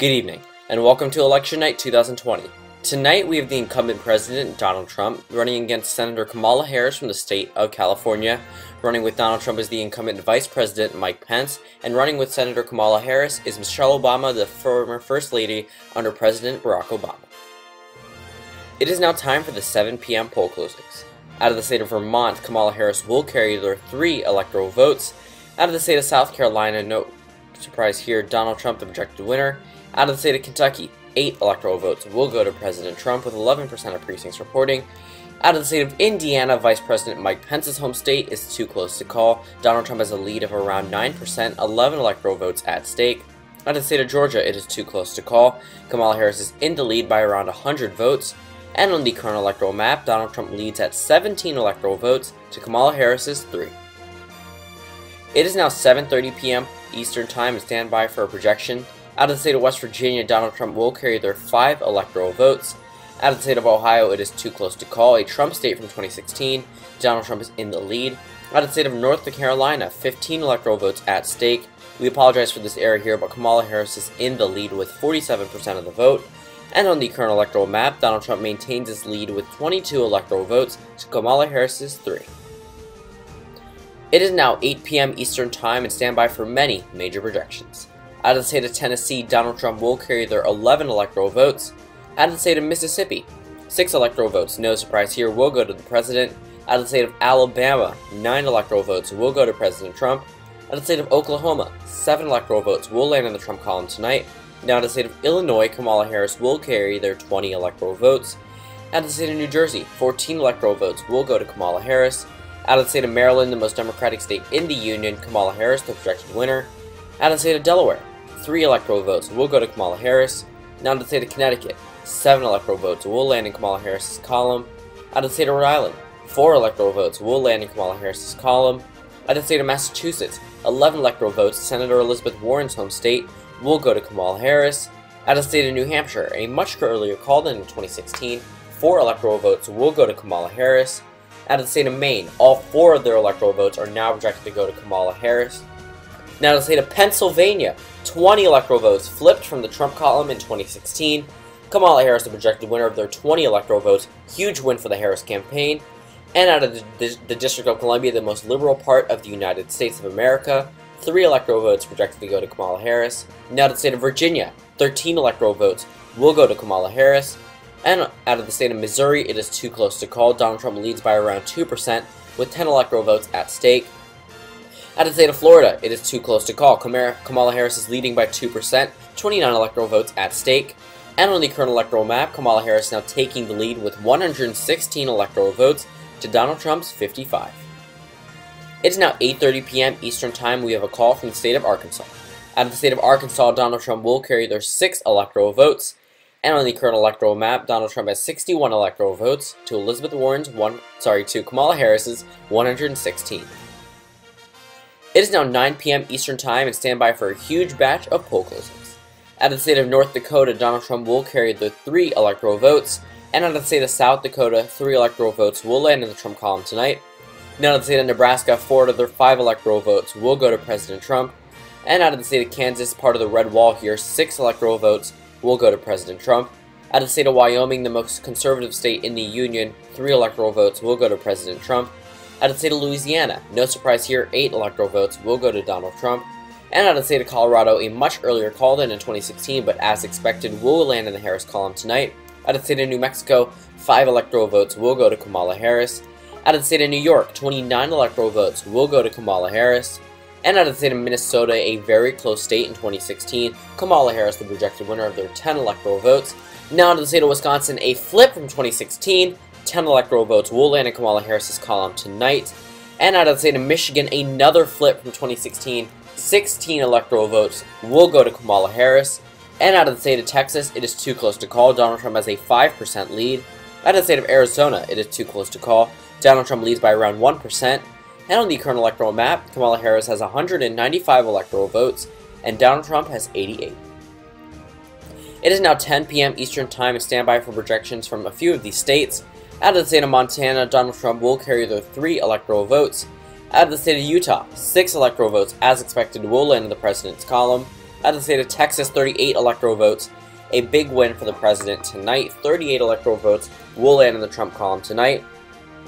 Good evening, and welcome to Election Night 2020. Tonight we have the incumbent president, Donald Trump, running against Senator Kamala Harris from the state of California. Running with Donald Trump is the incumbent vice president, Mike Pence, and running with Senator Kamala Harris is Michelle Obama, the former First Lady under President Barack Obama. It is now time for the 7 p.m. poll closings. Out of the state of Vermont, Kamala Harris will carry their 3 electoral votes. Out of the state of South Carolina, no surprise here, Donald Trump, the projected winner. Out of the state of Kentucky, 8 electoral votes will go to President Trump, with 11% of precincts reporting. Out of the state of Indiana, Vice President Mike Pence's home state is too close to call. Donald Trump has a lead of around 9%, 11 electoral votes at stake. Out of the state of Georgia, it is too close to call. Kamala Harris is in the lead by around 100 votes. And on the current electoral map, Donald Trump leads at 17 electoral votes to Kamala Harris's 3. It is now 7:30 p.m. Eastern Time, and stand by for a projection. Out of the state of West Virginia, Donald Trump will carry their 5 electoral votes. Out of the state of Ohio, it is too close to call, a Trump state from 2016. Donald Trump is in the lead. Out of the state of North Carolina, 15 electoral votes at stake. We apologize for this error here, but Kamala Harris is in the lead with 47% of the vote. And on the current electoral map, Donald Trump maintains his lead with 22 electoral votes to Kamala Harris's 3. It is now 8 p.m. Eastern Time, and stand by for many major projections. Out of the state of Tennessee, Donald Trump will carry their 11 electoral votes. Out of the state of Mississippi, 6 electoral votes, no surprise here, will go to the president. Out of the state of Alabama, 9 electoral votes will go to President Trump. Out of the state of Oklahoma, 7 electoral votes will land in the Trump column tonight. Now, out of the state of Illinois, Kamala Harris will carry their 20 electoral votes. Out of the state of New Jersey, 14 electoral votes will go to Kamala Harris. Out of the state of Maryland, the most Democratic state in the Union, Kamala Harris, the projected winner. Out of the state of Delaware, 3 electoral votes will go to Kamala Harris. Now, out of the state of Connecticut, 7 electoral votes will land in Kamala Harris's column. Out of the state of Rhode Island, 4 electoral votes will land in Kamala Harris's column. Out of the state of Massachusetts, 11 electoral votes, Senator Elizabeth Warren's home state, will go to Kamala Harris. Out of the state of New Hampshire, a much earlier call than in 2016, 4 electoral votes will go to Kamala Harris. Out of the state of Maine, all 4 of their electoral votes are now projected to go to Kamala Harris. Now, to the state of Pennsylvania, 20 electoral votes flipped from the Trump column in 2016. Kamala Harris, the projected winner of their 20 electoral votes, huge win for the Harris campaign. And out of the District of Columbia, the most liberal part of the United States of America, 3 electoral votes projected to go to Kamala Harris. Now, to the state of Virginia, 13 electoral votes will go to Kamala Harris. And out of the state of Missouri, it is too close to call. Donald Trump leads by around 2%, with 10 electoral votes at stake. Out of the state of Florida, it is too close to call. Kamala Harris is leading by 2%, 29 electoral votes at stake. And on the current electoral map, Kamala Harris is now taking the lead with 116 electoral votes to Donald Trump's 55. It's now 8:30 p.m. Eastern Time. We have a call from the state of Arkansas. Out of the state of Arkansas, Donald Trump will carry their 6 electoral votes. And on the current electoral map, Donald Trump has 61 electoral votes to to Kamala Harris's 116. It is now 9 p.m. Eastern Time, and stand by for a huge batch of poll closings. Out of the state of North Dakota, Donald Trump will carry the 3 electoral votes. And out of the state of South Dakota, 3 electoral votes will land in the Trump column tonight. Now, out of the state of Nebraska, 4 of their 5 electoral votes will go to President Trump. And out of the state of Kansas, part of the Red Wall here, 6 electoral votes will go to President Trump. Out of the state of Wyoming, the most conservative state in the Union, 3 electoral votes will go to President Trump. Out of the state of Louisiana, no surprise here, 8 electoral votes will go to Donald Trump. And out of the state of Colorado, a much earlier call than in 2016, but as expected, will land in the Harris column tonight. Out of the state of New Mexico, 5 electoral votes will go to Kamala Harris. Out of the state of New York, 29 electoral votes will go to Kamala Harris. And out of the state of Minnesota, a very close state in 2016, Kamala Harris, the projected winner of their 10 electoral votes. Now, out of the state of Wisconsin, a flip from 2016, 10 electoral votes will land in Kamala Harris's column tonight. And out of the state of Michigan, another flip from 2016, 16 electoral votes will go to Kamala Harris. And out of the state of Texas, it is too close to call. Donald Trump has a 5% lead. Out of the state of Arizona, it is too close to call. Donald Trump leads by around 1%. And on the current electoral map, Kamala Harris has 195 electoral votes, and Donald Trump has 88. It is now 10 p.m. Eastern Time, and stand by for projections from a few of these states. Out of the state of Montana, Donald Trump will carry their 3 electoral votes. Out of the state of Utah, 6 electoral votes, as expected, will land in the president's column. Out of the state of Texas, 38 electoral votes. A big win for the president tonight. 38 electoral votes will land in the Trump column tonight.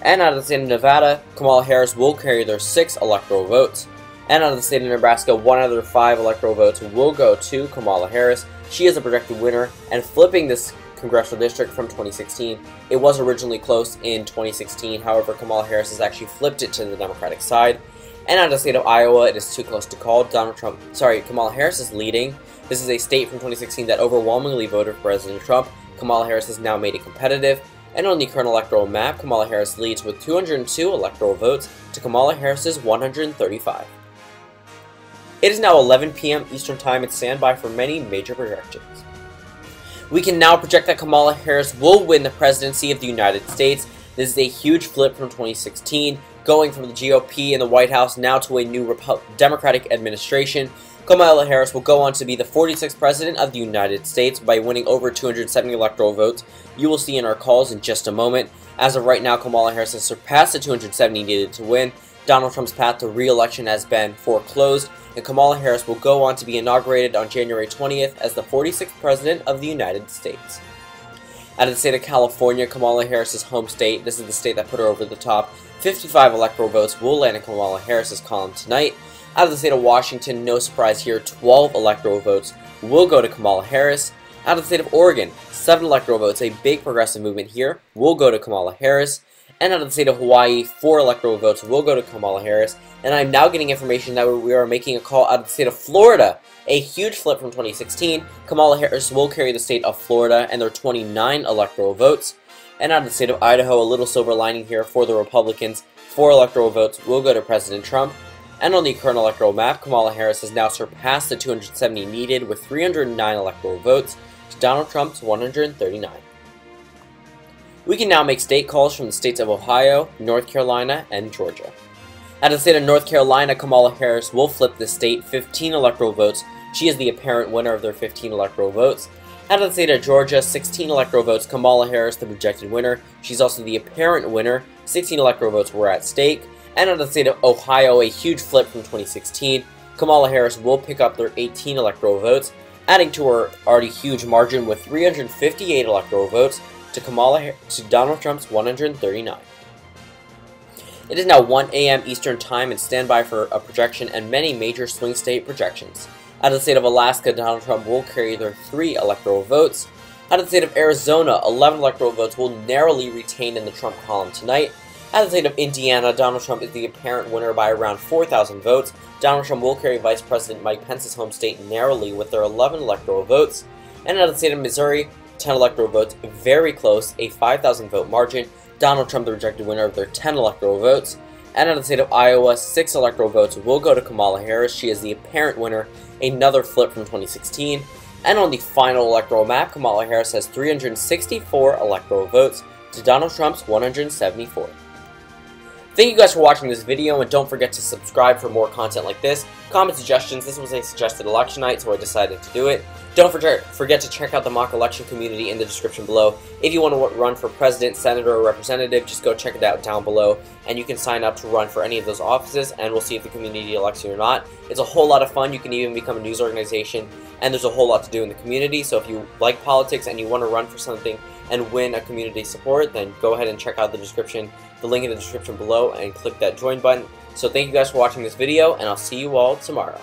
And out of the state of Nevada, Kamala Harris will carry their 6 electoral votes. And out of the state of Nebraska, 1 out of their 5 electoral votes will go to Kamala Harris. She is a projected winner and flipping this congressional district from 2016. It was originally close in 2016, however, Kamala Harris has actually flipped it to the Democratic side. And out of the state of Iowa, it is too close to call. Kamala Harris is leading. This is a state from 2016 that overwhelmingly voted for President Trump. Kamala Harris has now made it competitive. And on the current electoral map, Kamala Harris leads with 202 electoral votes to Kamala Harris's 135. It is now 11 p.m. Eastern Time and stand by for many major projections. We can now project that Kamala Harris will win the presidency of the United States. This is a huge flip from 2016, going from the GOP in the White House now to a new Democratic administration. Kamala Harris will go on to be the 46th President of the United States by winning over 270 electoral votes. You will see in our calls in just a moment. As of right now, Kamala Harris has surpassed the 270 needed to win. Donald Trump's path to re-election has been foreclosed, and Kamala Harris will go on to be inaugurated on January 20th as the 46th President of the United States. Out of the state of California, Kamala Harris's home state, this is the state that put her over the top, 55 electoral votes will land in Kamala Harris's column tonight. Out of the state of Washington, no surprise here, 12 electoral votes will go to Kamala Harris. Out of the state of Oregon, 7 electoral votes, a big progressive movement here, will go to Kamala Harris. And out of the state of Hawaii, 4 electoral votes will go to Kamala Harris. And I'm now getting information that we are making a call out of the state of Florida. A huge flip from 2016. Kamala Harris will carry the state of Florida and their 29 electoral votes. And out of the state of Idaho, a little silver lining here for the Republicans. 4 electoral votes will go to President Trump. And on the current electoral map, Kamala Harris has now surpassed the 270 needed with 309 electoral votes to Donald Trump's 139. We can now make state calls from the states of Ohio, North Carolina, and Georgia. Out of the state of North Carolina, Kamala Harris will flip the state 15 electoral votes. She is the apparent winner of their 15 electoral votes. Out of the state of Georgia, 16 electoral votes, Kamala Harris, the projected winner. She's also the apparent winner. 16 electoral votes were at stake. And out of the state of Ohio, a huge flip from 2016. Kamala Harris will pick up their 18 electoral votes, adding to her already huge margin with 358 electoral votes to Donald Trump's 139. It is now 1 a.m. Eastern Time and stand by for a projection and many major swing state projections. Out of the state of Alaska, Donald Trump will carry their 3 electoral votes. Out of the state of Arizona, 11 electoral votes will narrowly retain in the Trump column tonight. Out of the state of Indiana, Donald Trump is the apparent winner by around 4,000 votes. Donald Trump will carry Vice President Mike Pence's home state narrowly with their 11 electoral votes. And out of the state of Missouri, 10 electoral votes, very close, a 5,000 vote margin. Donald Trump, the projected winner of their 10 electoral votes. And out of the state of Iowa, 6 electoral votes will go to Kamala Harris. She is the apparent winner, another flip from 2016. And on the final electoral map, Kamala Harris has 364 electoral votes to Donald Trump's 174. Thank you guys for watching this video, and don't forget to subscribe for more content like this. Comment suggestions. This was a suggested election night, so I decided to do it. Don't forget to check out the mock election community in the description below. If you want to run for president, senator, or representative, just go check it out down below, and you can sign up to run for any of those offices, and we'll see if the community elects you or not. It's a whole lot of fun. You can even become a news organization, and there's a whole lot to do in the community, so if you like politics and you want to run for something and win a community support, then go ahead and check out the link in the description below, and click that join button. So thank you guys for watching this video, and I'll see you all tomorrow.